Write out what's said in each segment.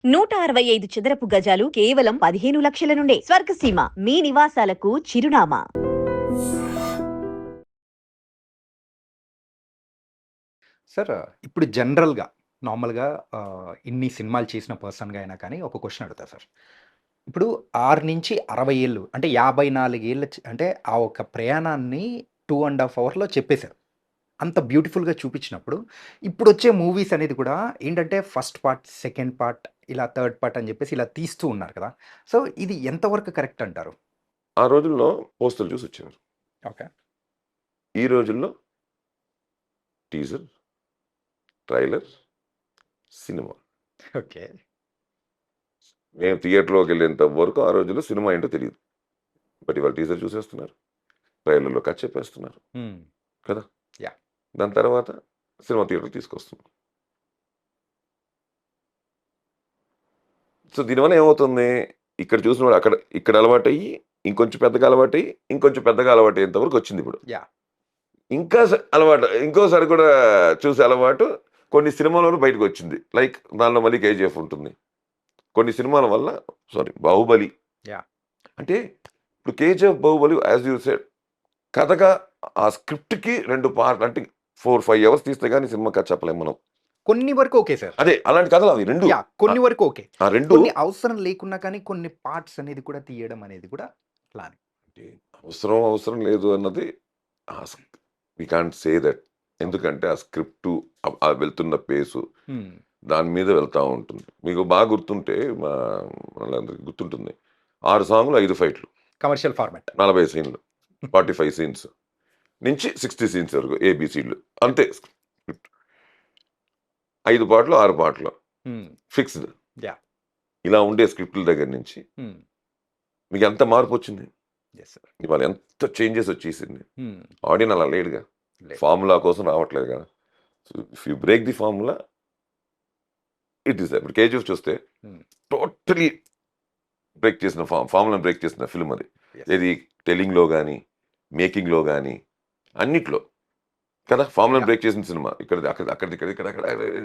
165 చదరపు గజాలు కేవలం 15 లక్షల నుండే. స్వర్గసీమ మీ నివాసాలకు చిరునామా. సార్ ఇప్పుడు జనరల్‌గా నార్మల్‌గా ఇన్ని సినిమాలు చేసిన పర్సన్‌గా అయినా కానీ ఒక క్వెషన్ అడుగుతా సార్. ఇప్పుడు 6-60 ఏళ్ళు అంటే 54 ఏళ్ళ అంటే ఆ ఒక ప్రయాణాన్ని 2 ½ అవర్‌లో చెప్పేశారు. అంత బ్యూటిఫుల్‌గా చూపించినప్పుడు ఇప్పుడొచ్చే మూవీస్ అనేది కూడా ఏంటంటే ఫస్ట్ పార్ట్, సెకండ్ పార్ట్, ఇలా థర్డ్ పార్ట్ అని చెప్పేసి ఇలా తీస్తూ ఉన్నారు కదా! సో ఇది ఎంతవరకు కరెక్ట్ అంటారు? ఆ రోజుల్లో పోస్టర్లు చూసి వచ్చేవారు. ఓకే. ఈ రోజుల్లో టీజర్, ట్రైలర్, సినిమా. ఓకే. మేము థియేటర్‌లోకెళ్ళేంత వరకు ఆ రోజుల్లో సినిమా ఏంటో తెలీదు. బట్ ఇవాళ టీజర్ చూసేస్తున్నారు. ట్రైలర్‌లో కట్ చెప్పేస్తున్నారు. హ్మ్. కదా! యాహ్! దాని తర్వాత సినిమా థియేటర్‌కి తీసుకొస్తున్నారు. సో, దీనివల్ల ఏమవుతుంది? ఇక్కడ చూసినవాడు ఇక్కడ అలవాటయ్యి, ఇంకొంచెం పెద్దగా అలవాటయ్యి, ఇంకొంచెం పెద్దగా అలవాటయ్యేంత వరకు వచ్చిందిప్పుడు. యాహ్! ఇంకా అలవాటు ఇంకోసారి కూడా చూసే అలవాటు కొన్ని సినిమాలోనూ బయటకొచ్చింది. లైక్ దానిలో మళ్ళీ 'కేజీఎఫ్' ఉంటుంది. కొన్ని సినిమాల వల్ల 'బాహుబలి' యాహ్! అంటే ఇప్పుడు 'KGF', 'Baahubali' as you said కథగా ఆ స్క్రిప్ట్‌కి 2 పార్ట్ అంటే 4, 5 అవర్స్ తీస్తే గాని సినిమా కథ చెప్పలేం మనం. కొన్ని వరకు ఓకే సార్. అదే అలాంటి కథలు అవి 2. యాహ్! కొన్ని వరకు ఓకే. ఆ 2 కొన్ని అవసరం లేకున్నా కానీ కొన్ని పార్ట్స్ అనేది కూడా తీయడం అనేది కూడా ప్లాన్. అవసరం లేదు అన్నది వి కాంట్ సే దట్. ఎందుకంటే ఆ స్క్రిప్టు వెళ్తున్న పేసు హ్మ్. దాని మీద వెళ్తా ఉంటుంది. మీకు బాగా గుర్తుంటే వాళ్ళందరికి గుర్తుంటుంది. 6 సాంగ్‌లు, 5 ఫైట్‌లు. Commercial format. 40 సీన్‌లు, 45 సీన్స్ నుంచి 60 సీన్స్ వరకు ఏబీసీలు అంతే స్క్రిప్ట్. 5 పాటలు, 6 పాటలు హ్మ్. ఫిక్స్‌డ్. యాహ్! ఇలా ఉండే స్క్రిప్ట్‌ల దగ్గర నుంచి హ్మ్. మీకు ఎంత మార్పొచ్చింది? Yes sir. ఇవాళ ఎంత చేంజెస్ వచ్చేసింది. హ్మ్. ఆడియన్ అలా లేడుగా. లేదు. ఫార్ములా కోసం రావట్లేదు కదా! So, if you break the formula it is ఇప్పుడు 'కేజీఎఫ్' చూస్తే హ్మ్. టోటలీ బ్రేక్ చేసిన ఫార్ములాని బ్రేక్ చేసిన ఫిల్మ్ అది. యెస్. ఏది టెల్లింగ్‌లో గాని, మేకింగ్‌లో గాని అన్నిట్లో. కదా! ఫార్ములాని యాహ్! బ్రేక్ చేసిన సినిమా. ఇక్కడిది అక్కడిది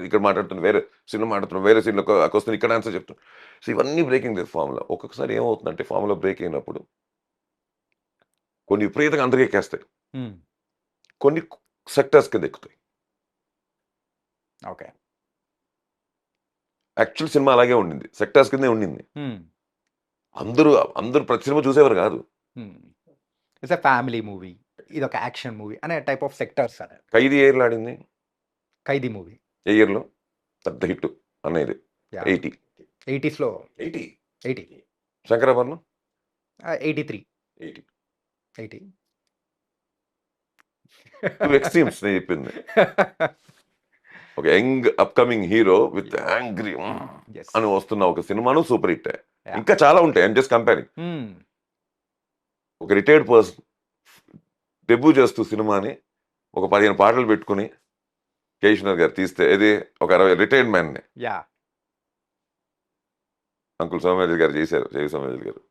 ఇక్కడ మాట్లాడుతున్న వేరే సినిమా మాట్లాడుతున్నాం. వేరే సీన్‌లోకొస్తుంది ఇక్కడ ఆన్సర్ చెప్తున్నాం. సో, ఇవన్నీ బ్రేకింగ్ ది ఫార్ములా. ఒక్కొక్కసారి ఏమవుతుందంటే ఫార్ములా బ్రేక్ అయినప్పుడు కొన్ని విపరీతంగా అందరికి ఎక్కేస్తాయి. హ్మ్. కొన్ని సెక్టార్స్ కింద ఎక్కుతాయి. ఓకే. యాక్చువల్ సినిమా అలాగే ఉండింది. సెక్టార్స్ కిందే ఉండింది. హ్మ్. అందరూ ప్రతి సినిమా చూసేవారు కాదు. హ్మ్. It's a family movie. ఇదొక యాక్షన్ మూవీ అనే టైప్ ఆఫ్ సెక్టార్స్ అనేవి. 'ఖైదీ' ఏ ఇయర్‌లో ఆడింది? 'ఖైదీ' మూవీ. ఏ ఇయర్‌లో? పెద్ద హిట్ అన్నయ్యది. యాహ్! 80. 80స్‌లో 80. 80. 'శంకరాభరణం' 83. 80. 80. 2 ఎక్స్‌ట్రీమ్స్ నేను చెప్పింది. ఒక young upcoming hero with angry yes. అని వస్తున్న ఒక సినిమాను సూపర్ హిట్టే. యాహ్! ఇంకా చాలా ఉంటాయి. I'm just comparing. హ్మ్. ఒక రిటైర్డ్ పర్సన్ డెబ్యూ చేస్తూ సినిమాని ఒక 15 పాటలు పెట్టుకొని 'కే. విశ్వనాథ్' గారు తీస్తే ఏది ఒక 60 రిటైర్డ్ మ్యాన్‌ని యాహ్! అంకుల్ సోమయాజులు గారు చేశారు. జేవి సోమయాజులు గారు.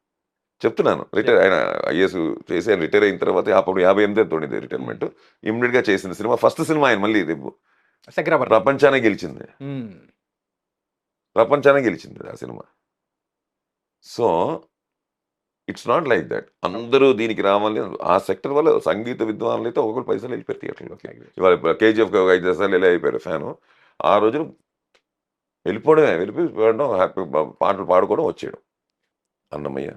చెప్తున్నాను. యాహ్! ఆయన ఐఏఎస్ చేసి ఆయన రిటైర్ అయిన తర్వాత అప్పుడు 58 ఎంతో ఉండింది రిటైర్మెంట్. ఇమ్మీడియేట్‌గా చేసిన సినిమా ఫస్ట్ సినిమా ఆయన మళ్ళీ రేపు 'శంకరాభరణం.' ప్రపంచానే గెలిచింది. హ్మ్. ప్రపంచానే గెలిచింది ఆ cinema. So, it's not like that. అందరూ దీనికి రావాలి ఆ సెక్టర్ వల్ల సంగీత విద్వానులైతే ఒక్కొక్కరు పైసలు వెళ్ళిపోయారు థియేటర్‌లోకి. ఇవాళ 'కేజీఎఫ్' 5, 10 సార్లు ఇలా అయిపోయారు ఫ్యాను. ఆ రోజున వెళ్ళిపోవడమే. వెళ్ళిపోయి చూడడం హ్యాపీ పాటలు పాడుకోవడం వచ్చేయడం. 'అన్నమయ్య',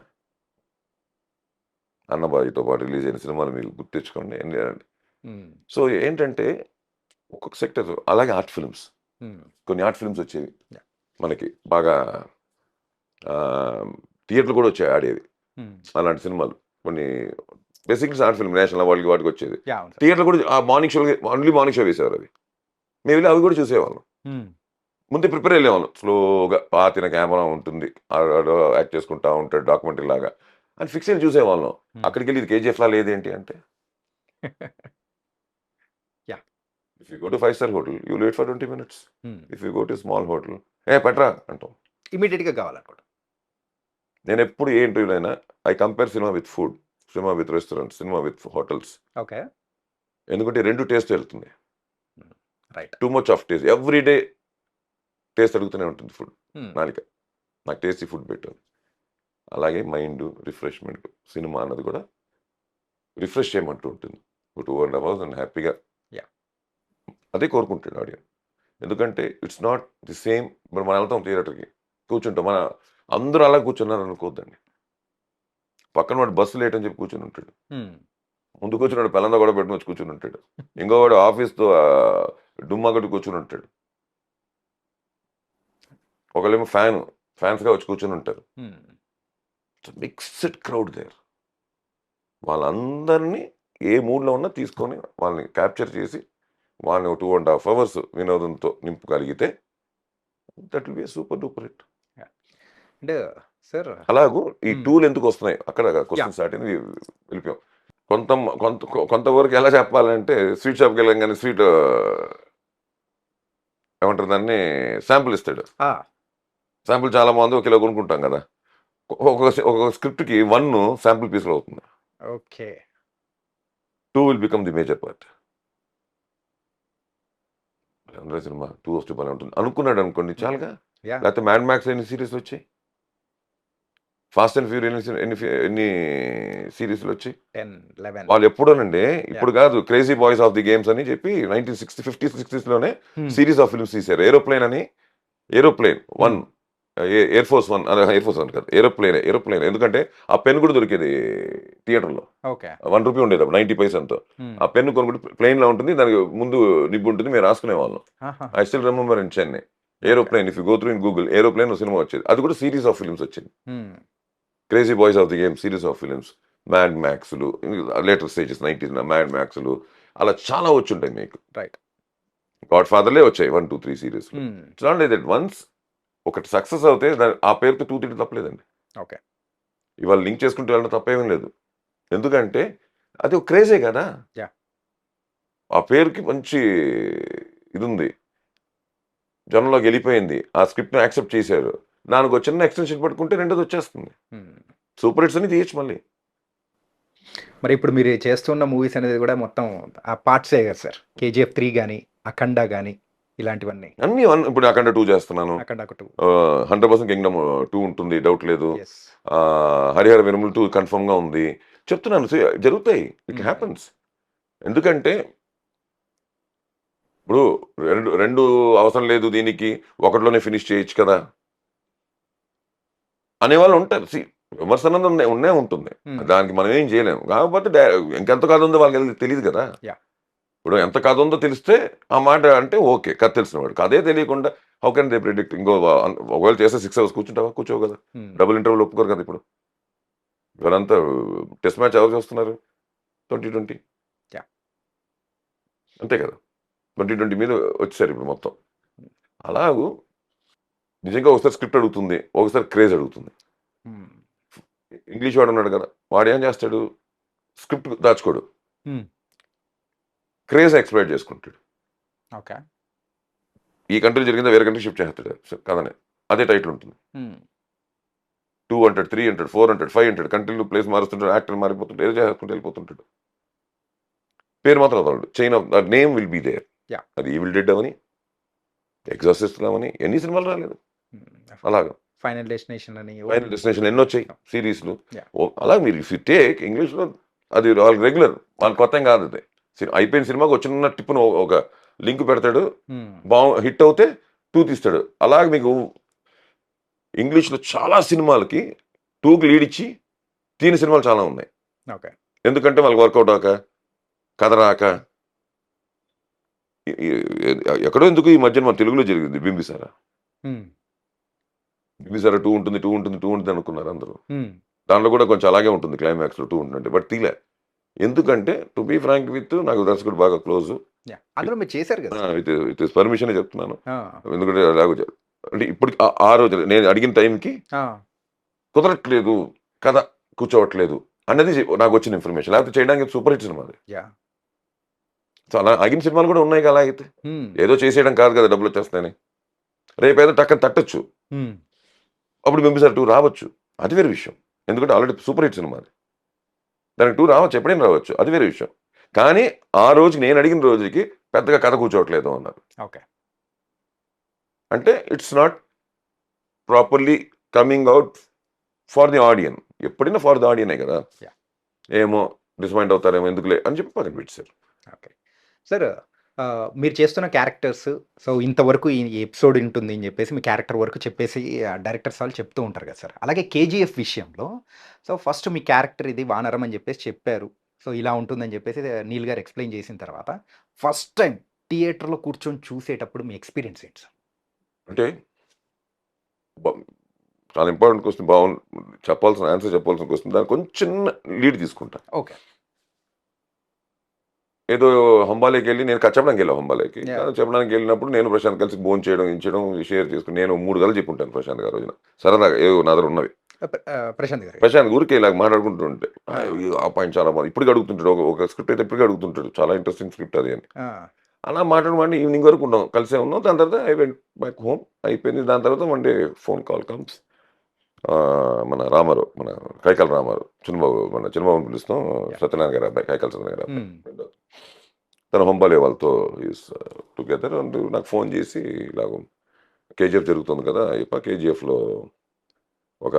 'అన్నబాయి'తో పాటు రిలీజ్ అయిన సినిమాలు మీరు గుర్తు తెచ్చుకోండి. హ్మ్. సో, ఏంటంటే ఒక్కొక్క సెక్టర్ అలాగే ఆర్ట్ ఫిల్మ్స్. హ్మ్. కొన్ని ఆర్ట్ ఫిల్మ్స్ వచ్చేవి. యాహ్! మనకి బాగా థియేటర్‌లు కూడా వచ్చాయి ఆడేవి. హ్మ్. అలాంటి సినిమాలు. కొన్ని బేసిక్‌లీ ఆర్ట్ ఫిల్మ్ నేషనల్ అవార్డ్‌లకి వాటికి వచ్చేది. యాహ్! అవును సార్. థియేటర్‌లో కూడా ఆ మార్నింగ్ షోలకి ఓన్లీ మార్నింగ్ షో వేసేవారు అవి. మేము వెళ్ళి అవి కూడా చూసేవాళ్ళం. హ్మ్. ముందే ప్రిపేర్ అయ్యేవాళ్ళం. స్లోగా పాతిన కెమెరా ఉంటుంది. ఆడు యాక్ట్ చేసుకుంటా ఉంటాడు డాక్యుమెంటరీ లాగా. అని ఫిక్స్ అయ్యి చూసేవాళ్ళం. హ్మ్. అక్కడికెళ్ళి ఇది 'కేజీఎఫ్‌లా' లేదేంటి అంటే yeah! If you go to 5 star hotel you will wait for 20 minutes. Hmm. If you go to small hotel పెట్టరా అంటాం. ఇమ్మీడియేట్‌గా కావాలనుకుంటా. నేనెప్పుడు ఏ ఇంటర్వ్యూలో అయినా I compare cinema with food, cinema with restaurants, cinema with hotels. Okay. ఎందుకంటే 2 taste వెళ్తుంది. Hmm. Right. Too much of taste. Every day taste అడుగుతూనే ఉంటుంది ఫుడ్ హ్మ్. నాలిక. నాకు టేస్టీ ఫుడ్ పెట్టు. అలాగే మైండ్ రిఫ్రెష్మెంట్ సినిమా అన్నది కూడా రిఫ్రెష్ చేయమంటూ ఉంటుంది. 2.5 hours అండ్ హ్యాపీగా Yeah. అదే కోరుకుంటాడు ఆడియన్స్. ఎందుకంటే ఇట్స్ నాట్ ది సేమ్. ఇప్పుడు మనం వెళ్తాం థియేటర్కి, కూర్చుంటాం, మన అందరూ అలా కూర్చున్నారు అనుకోవద్దండి. పక్కన వాడు బస్సు లేట్ అని చెప్పి కూర్చుని ఉంటాడు, ముందు కూర్చున్నాడు పిల్లందా కూడా పెట్టుకుని వచ్చి కూర్చుని ఉంటాడు, ఇంకోవాడు ఆఫీస్తో డుమ్మా కొట్టి కూర్చుని ఉంటాడు, ఒకళ్ళేమో ఫ్యాన్స్గా వచ్చి కూర్చుని ఉంటారు. Mixed crowd there. వాళ్ళందరినీ ఏ మూడ్లో ఉన్నా తీసుకొని వాళ్ళని క్యాప్చర్ చేసి వాళ్ళని 2.5 hours వినోదంతో నింపగలిగితే that will be super duper hit. అంటే సార్ అలాగూ ఈ టూల్ ఎందుకు వస్తున్నాయి అక్కడ క్వశ్చన్ స్టార్ట్ అయింది, వెళ్ళిపోయాం. కొంతవరకు ఎలా చెప్పాలంటే స్వీట్ షాప్కి వెళ్ళగానే స్వీట్ ఏమంటారు దాన్ని శాంపుల్ ఇస్తాడు. శాంపుల్ చాలా బాగుంది, 1 కిలో కొనుక్కుంటాం కదా. ఒక స్క్రిప్ట్కి 1 శాంపుల్ పీస్లో అవుతుంది. Okay, 2 will become the major part. అందరూ సినిమా 2 వస్తే బాగా ఉంటుంది అనుకున్నాడు అనుకోండి చాలుగా. లేకపోతే మ్యాడ్ మ్యాక్స్ ఎన్ని సిరీస్ వచ్చాయి, ఫాస్ట్ అండ్ ఫ్యూరియస్ ఎన్ని సిరీస్లు వచ్చాయి. 10, 11. వాళ్ళు ఎప్పుడోనండి, ఇప్పుడు కాదు, crazy boys of the games అని చెప్పి 1950s 60s series of films తీశారు. ఏరోప్లేన్ 1, ఎయిర్ ఫోర్స్ 1 కాదు, ఏరోప్లేన్. ఎందుకంటే ఆ పెన్ కూడా దొరికేది థియేటర్లో, ఓకే, 1 రూపీ ఉండేది అప్పుడు 90 పైసలతో. ఆ పెన్ కొనుక్కుంటే ప్లేన్ లో ఉంటుంది, దానికి ముందు నిబ్బు ఉంటుంది, మేము రాసుకునే వాళ్ళం. I still remember in Chennai aeroplane. If you go through in Google aeroplane cinema వచ్చేది, అది కూడా సిరీస్ ఆఫ్ ఫిల్మ్స్ వచ్చింది. Crazy boys of the game series of films, mad మ్యాక్స్లు, లేటర్ స్టేజెస్ 90s మ్యాడ్ మ్యాక్స్లు, అలా చాలా వచ్చుంటాయి మీకు. రైట్, గాడ్ ఫాదర్లే వచ్చాయి 1, 2, 3 series. It's not like that. Once ఒకటి సక్సెస్ అవుతే ఆ పేరుతో 2, 3 తప్పలేదండి. ఓకే, ఇవాళ లింక్ చేసుకుంటూ వెళ్ళడం తప్పేమీ లేదు. ఎందుకంటే అది ఒక క్రేజే కదా. Yeah. ఆ పేరుకి మంచి ఇది ఉంది, జనంలోకి వెళ్ళిపోయింది, ఆ స్క్రిప్ట్ని యాక్సెప్ట్ చేశారు, దానికి ఒక చిన్న ఎక్స్టెన్షన్ పట్టుకుంటే రెండోది వచ్చేస్తుంది. సూపర్ హిట్స్ అని తీయచ్చు మళ్ళీ. మరి ఇప్పుడు మీరు చేస్తున్న మూవీస్ అనేది కూడా మొత్తం ఆ పార్ట్సే కదా సార్? KGF 3 కానీ, అఖండ కానీ, ఇలాంటివన్నీ అన్ని ఇప్పుడు అఖండ 2 చేస్తున్నాను, అఖండ 2. 100% కింగ్డమ్ 2 ఉంటుంది, డౌట్ లేదు. Yes. హరిహర విరములు 2 కన్ఫర్మ్గా ఉంది. చెప్తున్నాను, జరుగుతాయి, ఇట్ హ్యాపన్స్. ఎందుకంటే ఇప్పుడు రెండు అవసరం లేదు దీనికి, ఒకటిలోనే ఫినిష్ చేయొచ్చు కదా అనేవాళ్ళు ఉంటారు. విమర్శనం ఉన్నే ఉంటుంది, దానికి మనం ఏం చేయలేము. కాకపోతే ఇంకెంత కథ ఉందో వాళ్ళకి తెలియదు కదా. ఇప్పుడు ఎంత కథ ఉందో తెలిస్తే ఆ మాట అంటే ఓకే, కథ తెలిసిన వాడు. కథే తెలియకుండా హౌ కెన్ దే ప్రిడిక్ట్? ఒకవేళ చేస్తే 6 hours కూర్చుంటావా? కూర్చోవు కదా. డబుల్ ఇంటర్వ్యూలు ఒప్పుకోరు కదా. ఇప్పుడు ఇవాళంతా టెస్ట్ మ్యాచ్ ఎవరు చేస్తున్నారు? 2020 అంతే కదా. 2020 మీద వచ్చేసారు ఇప్పుడు మొత్తం. అలాగూ నిజంగా ఒకసారి స్క్రిప్ట్ అడుగుతుంది, ఒకసారి క్రేజ్ అడుగుతుంది. ఇంగ్లీష్ వాడు ఉన్నాడు కదా, వాడు ఏం చేస్తాడు? స్క్రిప్ట్ దాచుకోడు, క్రేజ్ ఎక్స్ప్లోయిట్ చేసుకుంటాడు. ఓకే, ఈ కంట్రీ జరిగిందా వేరే కంట్రీ షిఫ్ట్ చేస్తాడు కదనే, అదే టైటిల్ ఉంటుంది. 2 అంటాడు, 3 అంటాడు, 4 అంటాడు, 5 అంటాడు, కంట్రీలు ప్లేస్ మారుస్తుంటాడు, యాక్టర్ మారిపోతుంటాడు, ఏదో చేసుకుంటూ వెళ్ళిపోతుంటాడు. పేరు మాత్రం వదలడు. Chain of that name will be there. అది ఈవిల్ డెడ్ అవని, ఎగ్జాసిస్ట్ అవని, ఎన్ని సినిమాలు రాలేదు అలాగా. ఫైనల్ డెస్టినేషన్ అని, ఫైనల్ డెస్టినేషన్ ఎన్ని వచ్చాయి సిరీస్లు. అలా మీరు ఇఫ్ యూ టేక్ ఇంగ్లీష్లో అది వాళ్ళకి రెగ్యులర్, వాళ్ళకి కొత్త కాదు. అది అయిపోయిన సినిమాకి వచ్చిన టిప్పును ఒక లింక్ పెడతాడు, హిట్ అవుతే 2 తీస్తాడు. అలాగే మీకు ఇంగ్లీష్లో చాలా సినిమాలకి 2కి లీడ్ ఇచ్చి తీని సినిమాలు చాలా ఉన్నాయి. ఎందుకంటే వాళ్ళకి వర్కౌట్ అవ్వక, కథ రాక. ఎక్కడో ఎందుకు ఈ మధ్యన మన తెలుగులో జరిగింది బింబిసారా. 2 ఉంటుంది అనుకున్నారు అందరూ. దాంట్లో కూడా కొంచెం అలాగే ఉంటుంది, క్లైమాక్స్లో 2 ఉంటుంది, బట్ తీలే. ఎందుకంటే టు బీ ఫ్రాంక్ విత్, నాకు దర్శకుడు బాగా క్లోజ్, అందులో మీరు చేశారు కదా, విత్ పర్మిషన్ చెప్తున్నాను. ఎందుకంటే అంటే ఇప్పుడు ఆ రోజు నేను అడిగిన టైంకి కుదరట్లేదు, కథ కూర్చోవట్లేదు అనేది నాకు వచ్చిన ఇన్ఫర్మేషన్. లేకపోతే చేయడానికి సూపర్ హిట్ సినిమా అది. సో అలా ఆగిన సినిమాలు కూడా ఉన్నాయి కదా. అలా అయితే ఏదో చేసేయడం కాదు కదా, డబ్బులు వచ్చేస్తాయని. రేపేదో టక్కన తట్టచ్చు, అప్పుడు బింబిసారా 2 రావచ్చు, అది వేరే విషయం. ఎందుకంటే ఆల్రెడీ సూపర్ హిట్ సినిమా అది, దానికి 2 రావచ్చు, ఎప్పుడైనా రావచ్చు, అది వేరే విషయం. కానీ ఆ రోజుకి నేను అడిగిన రోజుకి పెద్దగా కథ కూర్చోవట్లేదు అన్నారు. ఓకే, అంటే it's not properly coming out for the audience. ఎప్పుడైనా ఫర్ ది ఆడియనే కదా. Yeah. ఏమో డిసప్పాయింట్ అవుతారేమో ఎందుకులే అని చెప్పి పక్కన పెట్టారు. ఓకే. సార్ మీరు చేస్తున్న క్యారెక్టర్స్ సో ఇంతవరకు ఈ ఎపిసోడ్ ఉంటుంది అని చెప్పేసి మీ క్యారెక్టర్ వరకు చెప్పేసి డైరెక్టర్స్ వాళ్ళు చెప్తూ ఉంటారు కదా సార్. అలాగే కేజీఎఫ్ విషయంలో సో ఫస్ట్ మీ క్యారెక్టర్ ఇది వానరం అని చెప్పేసి చెప్పారు. సో ఇలా ఉంటుందని చెప్పేసి నీల్ గారు ఎక్స్ప్లెయిన్ చేసిన తర్వాత ఫస్ట్ టైం థియేటర్‌లో కూర్చొని చూసేటప్పుడు మీ ఎక్స్‌పీరియన్స్ ఏంటి సార్? అంటే బ- చాలా ఇంపార్టెంట్ క్వశ్చన్. బాగుంది చెప్పాల్సిన ఆన్సర్ చెప్పాల్సిన క్వశ్చన్. దానికి కొంచెం చిన్న లీడ్ తీసుకుంటా. ఓకే. ఏదో హంబాలేకి వెళ్ళి నేను చెప్పడానికి వెళ్ళాను హంబాలేకి. Yeah. చెప్పడానికి వెళ్ళినప్పుడు నేను ప్రశాంత్ కలిసి భోజనం చేయడం ఇంచడం షేర్ చేసుకుని నేను 3 గంటలు చెప్పుంటాను ప్రశాంత్ గారు రోజున. సరదాగా ఏవో నా దగ్గర ఉన్నవి. ప్రశాంత్ గారు. ప్రశాంత్ ఊరికి ఇలా మాట్లాడుకుంటుంటే ఆ పాయింట్ చాలా బాగుంది. ఇప్పటికి అడుగుతుంటాడు. ఒక స్క్రిప్ట్ అయితే ఇప్పటికీ అడుగుతుంటాడు. చాలా ఇంట్రెస్టింగ్ స్క్రిప్ట్ అది అని. అలా మాట్లాడమంటే ఈవినింగ్ వరకు ఉన్నాం, కలిసే ఉన్నాం. దాని తర్వాత ఐ వెంట్ బ్యాక్ హోమ్, అయిపోయింది. దాని తర్వాత one day phone call comes. మన రామారావు, మన కైకాల రామారావు, చిన్నబాబు, మన చిన్నబాబుని పిలుస్తాం, సత్యనారాయణ గారి అబ్బాయి, కైకాల సత్యనారాయణ గారి అబ్బాయి. తన హంబాలే వాళ్ళతో ఈస్ టుగెదర్. అండ్ నాకు ఫోన్ చేసి ఇలాగ కేజీఎఫ్ జరుగుతుంది కదా, కేజీఎఫ్లో ఒక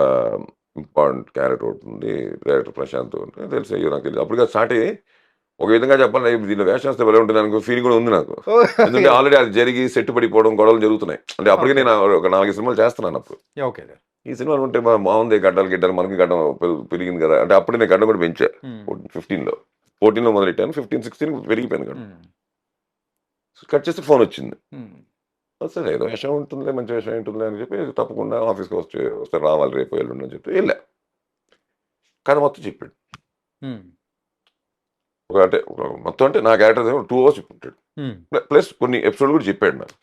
ఇంపార్టెంట్ క్యారెక్టర్ అవుతుంది, డైరెక్టర్ ప్రశాంత్ తెలిసి. అయ్యో నాకు తెలియదు అప్పటికే స్టార్ట్ అయ్యి. ఒక విధంగా చెప్పాలి, దీనిలో వేషం వస్తే భలే ఉంటుంది అనుకో ఫీలింగ్ కూడా ఉంది నాకు. ఎందుకంటే ఆల్రెడీ అది జరిగి సెట్ పడిపోవడం, గొడవలు జరుగుతున్నాయి. అంటే అప్పటికే నేను ఒక 4 సినిమాలు చేస్తున్నాను అప్పుడు. ఓకే. ఈ సినిమాలు ఉంటే బాగుంది, గడ్డలు మనకి గడ్డం పెరిగింది కదా. అంటే అప్పుడే నేను గడ్డం కూడా పెంచా. 15లో 14లో మొదలెట్టాను, 15, 16 పెరిగిపోయింది గడ్డం. కట్ చేస్తే ఫోన్ వచ్చింది. సరే ఏదో విషయం ఉంటుందిలే, మంచి విషయం ఉంటుందిలే అని చెప్పి తప్పకుండా ఆఫీస్కి వస్తే రావాలి రేపు ఎల్లుండి అని చెప్పి వెళ్ళా. కథ మొత్తం చెప్పాడు. అంటే మొత్తం అంటే నా క్యారెక్టర్ 2 hours చెప్పుకుంటాడు. ప్లస్ కొన్ని ఎపిసోడ్ కూడా చెప్పాడు నాకు,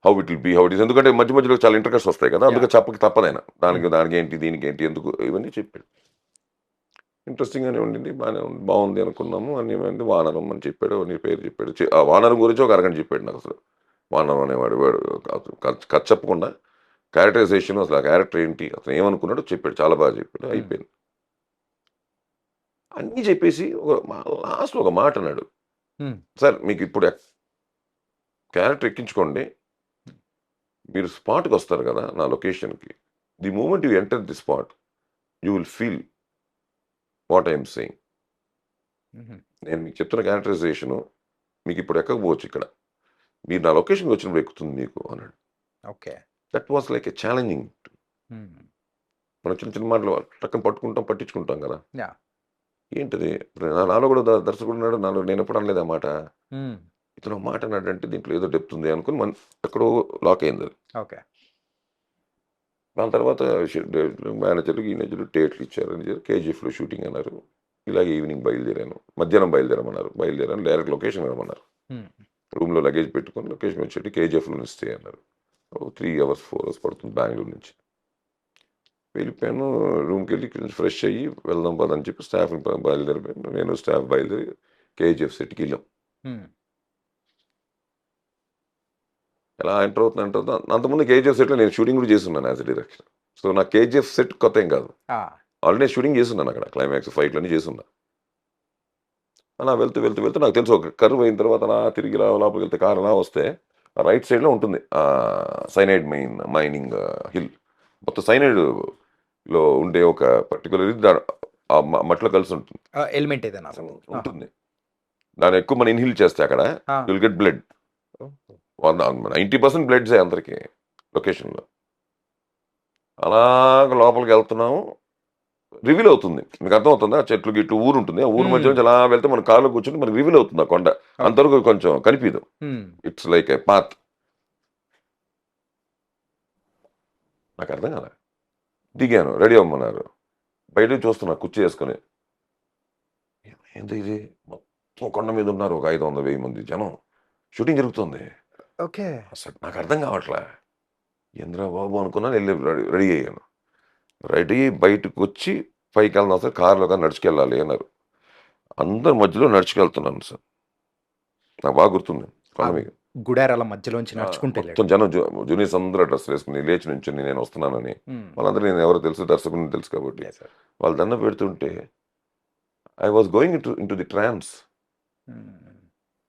how it will be, how it is. ఎందుకంటే మధ్య మధ్యలో చాలా ఇంటర్కట్స్ వస్తాయి కదా, అందుకే చెప్పక తప్పదైనా. దానికి ఏంటి, దీనికి ఏంటి, ఎందుకు, ఇవన్నీ చెప్పాడు. ఇంట్రెస్టింగ్గానే ఉండింది, బాగుంది అనుకున్నాము. అన్నీ వానరం అని చెప్పాడు, నీ పేరు చెప్పాడు. ఆ వానరం గురించి ఒక అరగంట చెప్పాడు నాకు. అసలు వానరం అనేవాడు కథ చెప్పకుండా క్యారెక్టరైజేషన్, అసలు ఆ క్యారెక్టర్ ఏంటి, అసలు ఏమనుకున్నాడో చెప్పాడు. చాలా బాగా చెప్పాడు. అయిపోయింది. అన్నీ చెప్పేసి లాస్ట్లో ఒక మాట అన్నాడు, సార్ మీకు ఇప్పుడు క్యారెక్టర్ ఎక్కించుకోండి, మీరు స్పాట్కి వస్తారు కదా నా లొకేషన్కి. The moment you enter the spot you will feel what I'm saying. నేను మీకు చెప్తున్న క్యారెక్టరైజేషను మీకు ఇప్పుడు ఎక్కకపోవచ్చు, ఇక్కడ మీరు నా లొకేషన్కి వచ్చినప్పుడు ఎక్కుతుంది మీకు అన్నాడు. Okay. That was like a challenging. మనం చిన్న చిన్న మాటలు టక్కన పట్టించుకుంటాం కదా. ఏంటిది నాలో కూడా దర్శకుడు ఉన్నాడు, నాలో నేను ఎప్పుడు అనలేదు ఆ మాట. ఇతను మాట అన్నాడంటే దీంట్లో ఏదో డెప్త్ ఉంది అనుకుని ఎక్కడో లాక్ అయింది అది. ఓకే. దాని తర్వాత మేనేజర్లు ఈనేజర్లు డేట్లు ఇచ్చారు. కేజీఎఫ్లో షూటింగ్ అన్నారు. ఇలాగే ఈవినింగ్ బయలుదేరాను, మధ్యాహ్నం బయలుదేరాను. డైరెక్ట్ లొకేషన్ వెళ్ళమన్నారు. రూమ్లో లగేజ్ పెట్టుకొని లొకేషన్ వచ్చేటి కేజీఎఫ్లో స్టే అన్నారు. 3 hours 4 hours పడుతుంది బెంగళూరు నుంచి. వెళ్ళిపోయాను. రూమ్కి వెళ్ళి ఫ్రెష్ అయ్యి వెళ్దాం పదని చెప్పి స్టాఫ్ని బయలుదేరిపోయాను. నేను స్టాఫ్ బయలుదేరి కేజీఎఫ్ సెట్కి వెళ్ళాం. ఎలా ఎంటర్ అవుతుంది. అంతకుముందు కేజీఎఫ్ సెట్లో నేను షూటింగ్ కూడా చేస్తున్నాను యాజ్ ఎ డైరెక్టర్. సో నాకు కేజీఎఫ్ సెట్ కొత్త ఏం కాదు. ఆల్రెడీ షూటింగ్ చేస్తున్నాను అక్కడ, క్లైమాక్స్ ఫైట్లన్నీ చేస్తున్నా. అలా వెళ్తూ నాకు తెలుసు ఒక కర్వ్ అయిన తర్వాత అలా తిరిగి లోపలికి వెళ్తే కారు అలా వస్తే రైట్ సైడ్లో ఉంటుంది సైనైడ్ మైనింగ్ హిల్. మొత్తం సైనైడ్లో ఉండే ఒక పర్టికులర్ ఇది మట్టిలో కలిసి ఉంటుంది, ఎలిమెంట్ ఏదైనా ఉంటుంది. దాన్ని ఎక్కువ మనం ఇన్హిల్ చేస్తే అక్కడ విల్ గెట్ బ్లడ్. 90% బ్లడ్సే అందరికి లొకేషన్లో. అలాగ లోపలికి వెళ్తున్నాము, రివీల్ అవుతుంది. మీకు అర్థమవుతుందా, చెట్లు గిట్లు ఊరు ఉంటుంది, ఆ ఊరు మధ్య నుంచి అలా వెళ్తే మన కారులో కూర్చుంటే మనకి రివీల్ అవుతుంది ఆ కొండ. అంతవరకు కొంచెం కనిపించదు, ఇట్స్ లైక్ ఏ పాత్. నాకు అర్థం కదా. దిగాను, రెడీ అవ్వమన్నారు. బయట చూస్తున్నా కుర్చీ వేసుకొని, ఏంటి ఇది మొత్తం కొండ మీద ఉన్నారు, ఒక 500-1000 మంది జనం, షూటింగ్ జరుగుతుంది. ఓకే. అసలు నాకు అర్థం కావట్లే, ఏంద్రా బాబు అనుకున్నాను. వెళ్ళి రెడీ అయ్యాను. రెడీ బయటకు వచ్చి పైకి వెళ్దాం సార్, కారులో కానీ నడుచుకెళ్ళాలి అన్నారు. అందరి మధ్యలో నడుచుకెళ్తున్నాను సార్. నాకు బాగా గుర్తుంది. గుడారాల మధ్యలోంచి నడుచుకుంటే మొత్తం జనం, జూనియర్స్ అందరూ డ్రెస్ వేసుకుని లేచి నుంచి నేను వస్తున్నానని. వాళ్ళందరూ నేను ఎవరో తెలుసు, దర్శకుని తెలుసు కాబట్టి వాళ్ళు దండం పెడుతుంటే I was going into the trance.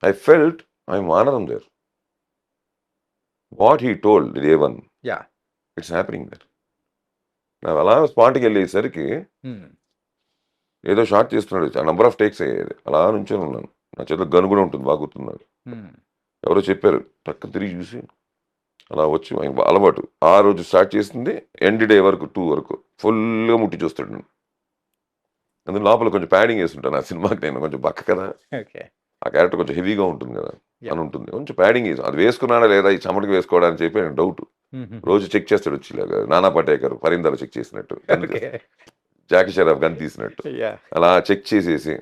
I felt I'm వానరం there. What he told day one, it's happening there. నాకు అలా స్పాట్కి వెళ్ళేసరికి ఏదో షార్ట్ చేస్తున్నాడు, నంబర్ ఆఫ్ టేక్స్ అయ్యేది, అలా నుంచొని ఉన్నాను. నా చేతిలో గన్ కూడా ఉంటుంది, బాగా గుర్తున్నాడు. ఎవరో చెప్పారు, పక్కన తిరిగి చూసి అలా వచ్చి ఆయన అలవాటు. ఆ రోజు స్టార్ట్ చేసింది ఎండ్ డే వరకు 2 వరకు ఫుల్గా ముట్టి చూస్తాడు నేను. అందులో లోపల కొంచెం ప్యాడింగ్ వేస్తుంటాను. ఆ సినిమాకి నేను కొంచెం బక్క కదా, ఓకే. ఆ క్యారెక్టర్ కొంచెం హెవీగా ఉంటుంది కదా అని ఉంటుంది. కొంచెం ప్యాడింగ్ వేసి అది వేసుకున్నాడా లేదా ఈ చెమటకి వేసుకోవడానికి చెప్పి ఆయన డౌట్. రోజు చెక్ చేస్తాడు వచ్చి, ఇలాగా నానా పటేకర్ పరిందాలు చెక్ చేసినట్టు, జాకీ షరాఫ్ గన్ తీసినట్టు అలా చెక్ చేసేసి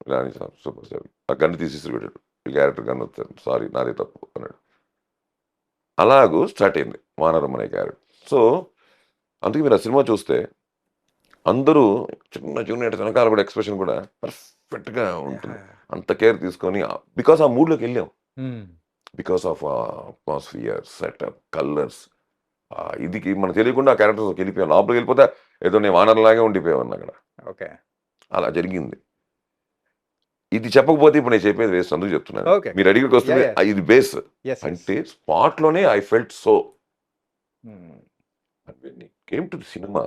ఇలా అని, సూపర్ సార్ ఆ గన్ను తీసేసి పెట్టాడు, ఈ క్యారెక్టర్ గన్ వస్తాను, సారీ నాదే తప్పు అన్నాడు. అలాగూ స్టార్ట్ అయింది వానరం అనే క్యారెక్టర్. సో అందుకే మీరు ఆ సినిమా చూస్తే అందరూ చిన్న జూనియర్ వెనకాల కూడా ఎక్స్ప్రెషన్ కూడా పర్ఫెక్ట్గా ఉంటుంది. అంత కేర్ తీసుకొని, బికాస్ ఆ మూడ్లోకి వెళ్ళాం, because of atmosphere, setup, colours, ఇదికి మనకు తెలియకుండా ఆ క్యారెక్టర్స్ వెళ్ళిపోయాం. లోపలికి వెళ్ళిపోతే ఏదో నేను వానర్లాగే ఉండిపోయాను అక్కడ. ఓకే. అలా జరిగింది. ఇది చెప్పకపోతే ఇప్పుడు నేను చెప్పేది వేస్ట్, అందుకు చెప్తున్నాను. Okay. మీరు అడిగికి వస్తే ఇది బేస్ అంటే స్పాట్లోనే I felt so. Came to cinema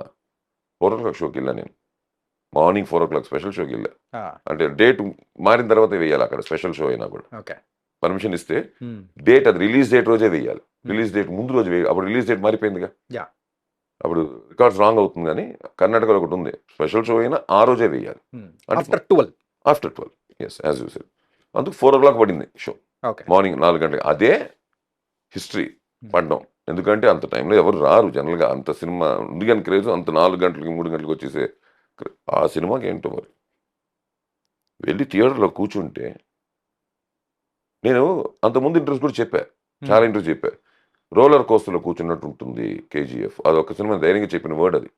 4 o'clock షోకి వెళ్ళా నేను. మార్నింగ్ 4 o'clock స్పెషల్ షోకి వెళ్ళా. అంటే డేట్ మారిన తర్వాత వేయాలి అక్కడ, స్పెషల్ షో అయినా కూడా పర్మిషన్ ఇస్తే డేట్, అది రిలీజ్ డేట్ రోజే వేయాలి. రిలీజ్ డేట్ ముందు రోజు వేయాలి. అప్పుడు రిలీజ్ డేట్ మారిపోయిందిగా, అప్పుడు రికార్డ్స్ రాంగ్ అవుతుంది. కానీ కర్ణాటకలో ఒకటి ఉంది, స్పెషల్ షో అయినా ఆ రోజే వేయాలి. After 12 yes as you said. అందుకు 4 o'clock పడింది షో, మార్నింగ్ 4 గంటలకి. అదే హిస్టరీ పడ్డం. ఎందుకంటే అంత టైంలో ఎవరు రారు జనరల్గా, అంత సినిమా ఉంది కానీ క్రేజ్, అంత 4 గంటలకి 3 గంటలకు వచ్చేసే ఆ సినిమాకి ఏంటో మరి. వెళ్ళి థియేటర్లో కూర్చుంటే, నేను అంతకుముందు ఇంటర్వ్యూస్ కూడా చెప్పా, చాలా ఇంటర్వ్యూస్ చెప్పా, రోలర్ కోస్టర్లో కూర్చున్నట్టు ఉంటుంది కేజీఎఫ్. అది ఒక సినిమా ధైర్యంగా చెప్పిన వర్డ్ అది.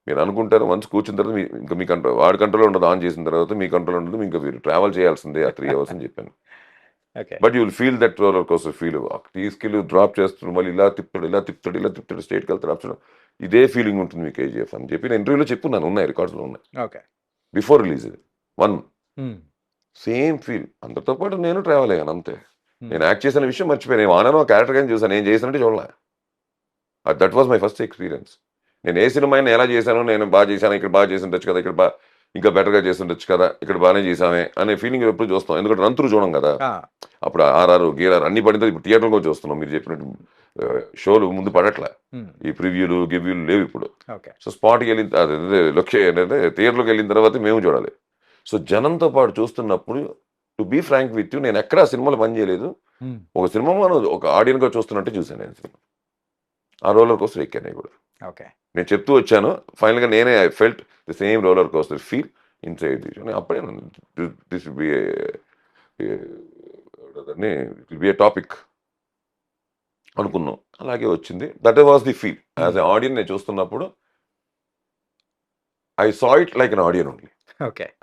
మీరు అనుకుంటారు వన్స్ కూర్చున్న తర్వాత ఇంకా మీ కంట్రోల్, వాడి కంట్రోల్ ఉండదు, ఆన్ చేసిన తర్వాత మీ కంట్రోల్ ఉండదు, ఇంకా మీరు ట్రావెల్ చేయాల్సిందే ఆ 3 hours అని చెప్పాను. But you will feel that roller coaster feel. తీసుకెళ్ళి డ్రాప్ చేస్తున్నాడు, మళ్ళీ ఇలా తిప్పుతాడు స్టేట్కి వెళ్తాడు ఆప్షన్, ఇదే ఫీలింగ్ ఉంటుంది మీ కేజీఎఫ్ అని చెప్పి నేను ఇంటర్వ్యూలో చెప్పున్నాను, ఉన్నాయి రికార్డ్స్లో ఉన్నాయి. Before release 1 same feel. అందరితో పాటు నేను ట్రావెల్ అయ్యాను అంతే. నేను యాక్ట్ చేసిన విషయం మర్చిపోయాను, నేను ఆనను క్యారెక్టర్ కానీ చూసాను, నేను చేసినట్టు చూడలే. That was my first experience. నేను ఏ సినిమా అయినా ఎలా చేశాను, నేను బాగా చేశాను, ఇక్కడ బాగా చేసి ఉండొచ్చు కదా, ఇక్కడ ఇంకా బెటర్గా చేసి ఉండొచ్చు కదా, ఇక్కడ బాగానే చేసామే అనే ఫీలింగ్ ఎప్పుడు చూస్తాం. ఎందుకంటే రంతులు చూడం కదా, అప్పుడు ఆర్ఆర్ గీరారు అన్ని పడితే ఇప్పుడు థియేటర్లో కూడా చూస్తున్నాం. మీరు చెప్పినట్టు షోలు ముందు పడట్లే, ఈ ప్రివ్యూలు గివ్యూలు లేవు ఇప్పుడు. సో స్పాట్కి వెళ్ళిన థియేటర్లోకి వెళ్ళిన తర్వాత మేము చూడాలి. సో జనంతో పాటు చూస్తున్నప్పుడు, to be frank with you, నేను ఎక్కడ సినిమాలో పని చేయలేదు. ఒక సినిమా మనం ఒక ఆడియన్గా చూస్తున్నట్టు చూశాను నేను సినిమా. ఆ రోలర్ కోస్టర్ ఎక్కాను కూడా. నేను చెప్తూ వచ్చాను, ఫైనల్గా నేనే I felt the same roller coaster feel inside the show. అప్పుడే this will be a topic అనుకున్నాం. అలాగే వచ్చింది. That was the feel as a audience. నేను చూస్తున్నప్పుడు I saw it like an audience only.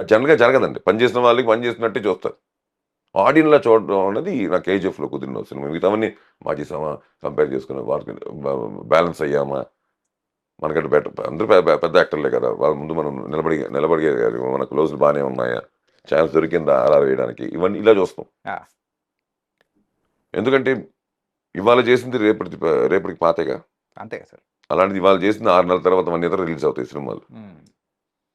జనరల్గా జరగదండి, పని చేసిన వాళ్ళకి పని చేసినట్టే చూస్తారు. ఆడియన్లా చూడడం అనేది నా కేజీఎఫ్లో కుదిరిన సినిమా. మిగతావన్నీ మా చేసామా, కంపేర్ చేసుకుని వారికి బ్యాలెన్స్ అయ్యామా, మనకంటే బెటర్, అందరూ పెద్ద యాక్టర్లే కదా, వాళ్ళ ముందు మనం నిలబడి మన క్లోజ్లు బాగానే ఉన్నాయా, ఛాన్స్ దొరికిందా అలా వేయడానికి, ఇవన్నీ ఇలా చూస్తాం. ఎందుకంటే ఇవాళ చేసింది రేపటికి పాతేగా, అంతే కదా సార్. అలాంటిది ఇవాళ చేసింది 6 నెలల తర్వాత 1 year రిలీజ్ అవుతాయి సినిమాలు.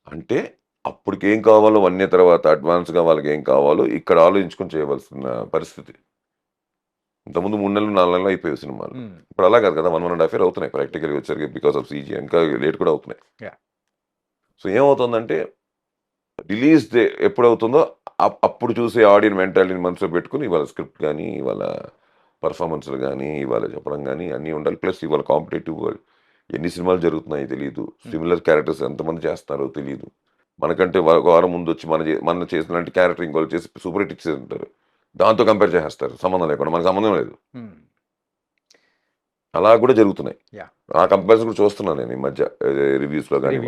అంటే అప్పటికి ఏం కావాలో 1 year తర్వాత అడ్వాన్స్గా వాళ్ళకి ఏం కావాలో ఇక్కడ ఆలోచించుకొని చేయవలసిన పరిస్థితి. ఇంతకుముందు 3 నెలలు 4 నెలలు అయిపోయాయి సినిమాలు. ఇప్పుడు అలా కాదు కదా, 1.5 year అవుతున్నాయి ప్రాక్టికల్గా వచ్చరికి, బికాస్ ఆఫ్ సీజీ ఇంకా లేట్ కూడా అవుతున్నాయి. సో ఏమవుతుందంటే రిలీజ్ డే ఎప్పుడవుతుందో అప్పుడు చూసే ఆడియన్ మెంటాలిటీని మనసులో పెట్టుకుని ఇవాళ స్క్రిప్ట్ కానీ, ఇవాళ పర్ఫార్మెన్స్లు కానీ, ఇవాళ చెప్పడం కానీ అన్నీ ఉండాలి. ప్లస్ ఇవాళ కాంపిటేటివ్ వరల్డ్, ఎన్ని సినిమాలు జరుగుతున్నాయో తెలియదు, సిమిలర్ క్యారెక్టర్స్ ఎంతమంది చేస్తున్నారో తెలియదు. మనకంటే ఒక వారం ముందు వచ్చి మన చేసిన లాంటి క్యారెక్టర్ ఇంకోళ్ళు చేసి సూపర్ హిట్ ఇచ్చేసి ఉంటారు, దాంతో కంపేర్ చేస్తారు సంబంధం లేకుండా. మనకు సంబంధం లేదు, అలా కూడా జరుగుతున్నాయి. ఆ కంపారిజన్ కూడా చూస్తున్నాను నేను ఈ మధ్య రివ్యూస్లో కానీ.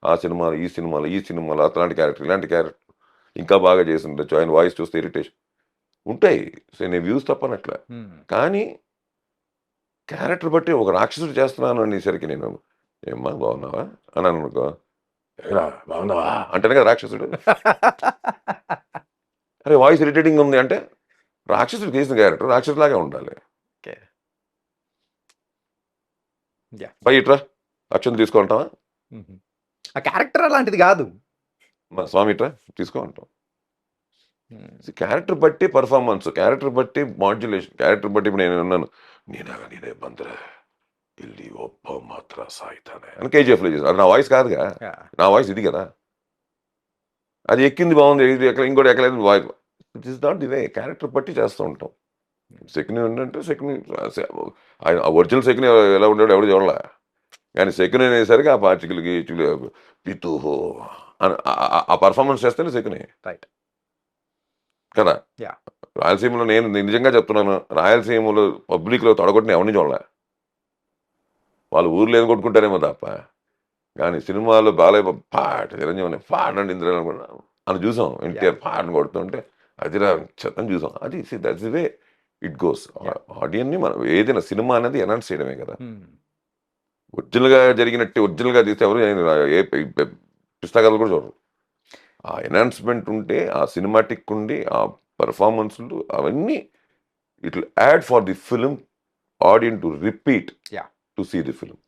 ఆ సినిమాలు ఈ సినిమాలు అట్లాంటి క్యారెక్టర్ ఇలాంటి క్యారెక్టర్ ఇంకా బాగా చేసి ఉండొచ్చు, ఆయన వాయిస్ చూస్తే ఇరిటేషన్ ఉంటాయి. సో నేను వ్యూస్ తప్పనట్లా, కానీ క్యారెక్టర్ బట్టి ఒక రాక్షసుడు చేస్తున్నాను అనేసరికి నేను ఏమ్మా బాగున్నావా అని అనుకో, బాగున్నావా అంటేనే కదా రాక్షసుడు. అరే వాయిస్ ఇరిటేటింగ్ ఉంది అంటే రాక్షసుడు చేసిన క్యారెక్టర్ రాక్షసులాగా ఉండాలి. బయట్రా అక్షం తీసుకుంటావా మ్మ్. ఆ క్యారెక్టర్ అలాంటిది కాదు. మా స్వామి ఇట్రా తీసుకోమంటాం. మ్మ్. క్యారెక్టర్ బట్టి పర్ఫార్మెన్స్, క్యారెక్టర్ బట్టి మాడ్యులేషన్, క్యారెక్టర్ బట్టి ఇప్పుడు నేను ఉన్నాను నేనే బంద్ర ಇಲ್ಲಿ ಒಬ್ಬ ಮಾತ್ರ సాయితానే అని కేజీఎఫ్లో చేశాను. అది నా వాయిస్ కాదుగా, Yeah. నా వాయిస్ ఇది కదా. అది ఎక్కింది బాగుంది, ఇది ఎక్కడ ఇంకోటి ఎక్కలేదు voice. It is not the way. Character బట్టి చేస్తూ ఉంటాం. శకుని ఏంటంటే శకుని ఆయన ఒరిజినల్ శకుని ఎలా ఉండేవాడు ఎవరు చూడాల, కానీ శకుని అనేసరికి ఆ పార్టికల్కి పితుహో అని ఆ పర్ఫార్మెన్స్ చేస్తేనే శకుని రైట్. కదా. Yeah. రాయలసీమలో నేను నిజంగా చెప్తున్నాను, రాయలసీమలో పబ్లిక్లో తొడగొట్టిన ఎవరిని చూడలే. వాళ్ళు ఊర్లో ఏం కొట్టుకుంటారేమో తప్ప, కానీ సినిమాలో బాలయ్య బాబు పాట చిరంజీవి పాట అంటే ఇంద్ర అని చూసాం. ఎన్టీఆర్ పాటను కొడుతుంటే అది చెత్తని చూసాం. అది that's the way it goes. ఆడియన్ని మనం ఏదైనా సినిమా అనేది ఎనౌన్స్ చేయడమే కదా. మ్మ్. ఒరిజినల్గా జరిగినట్టు ఒరిజినల్గా తీస్తే ఎవరు ఏ పుస్తకాలు కూడా చూడరు. ఆ ఎనౌన్స్మెంట్ ఉంటే, ఆ సినిమాటిక్ ఉండి, ఆ పర్ఫార్మెన్స్లు అవన్నీ it will add for the film audience to repeat Yeah. To see the film.